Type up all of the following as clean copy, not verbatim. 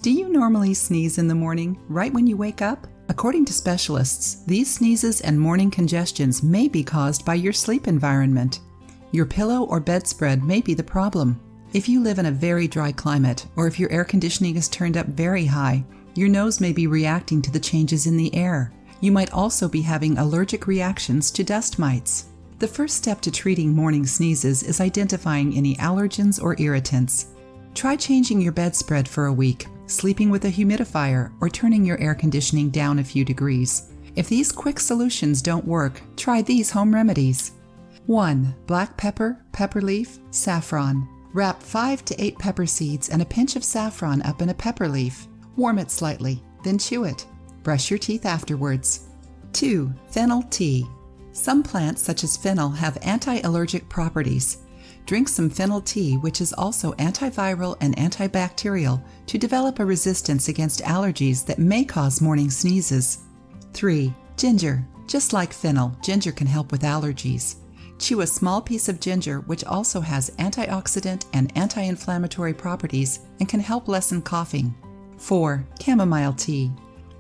Do you normally sneeze in the morning, right when you wake up? According to specialists, these sneezes and morning congestions may be caused by your sleep environment. Your pillow or bedspread may be the problem. If you live in a very dry climate, or if your air conditioning is turned up very high, your nose may be reacting to the changes in the air. You might also be having allergic reactions to dust mites. The first step to treating morning sneezes is identifying any allergens or irritants. Try changing your bedspread for a week, sleeping with a humidifier, or turning your air conditioning down a few degrees. If these quick solutions don't work, try these home remedies. 1. Black pepper, pepper leaf, saffron. Wrap 5 to 8 pepper seeds and a pinch of saffron up in a pepper leaf. Warm it slightly, then chew it. Brush your teeth afterwards. 2. Fennel tea. Some plants, such as fennel, have anti-allergic properties. Drink some fennel tea, which is also antiviral and antibacterial, to develop a resistance against allergies that may cause morning sneezes. 3. Ginger. Just like fennel, ginger can help with allergies. Chew a small piece of ginger, which also has antioxidant and anti-inflammatory properties and can help lessen coughing. 4. Chamomile tea.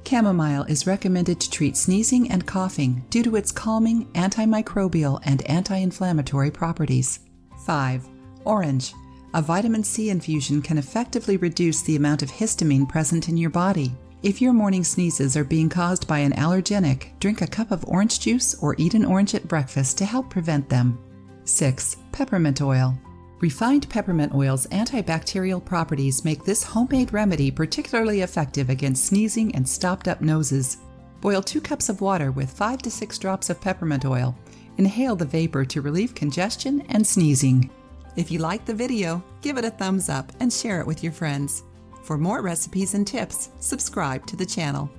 Chamomile is recommended to treat sneezing and coughing due to its calming, antimicrobial, and anti-inflammatory properties. 5. Orange. A vitamin C infusion can effectively reduce the amount of histamine present in your body. If your morning sneezes are being caused by an allergenic, drink a cup of orange juice or eat an orange at breakfast to help prevent them. 6. Peppermint oil. Refined peppermint oil's antibacterial properties make this homemade remedy particularly effective against sneezing and stopped-up noses. Boil 2 cups of water with 5 to 6 drops of peppermint oil. Inhale the vapor to relieve congestion and sneezing. If you liked the video, give it a thumbs up and share it with your friends. For more recipes and tips, subscribe to the channel.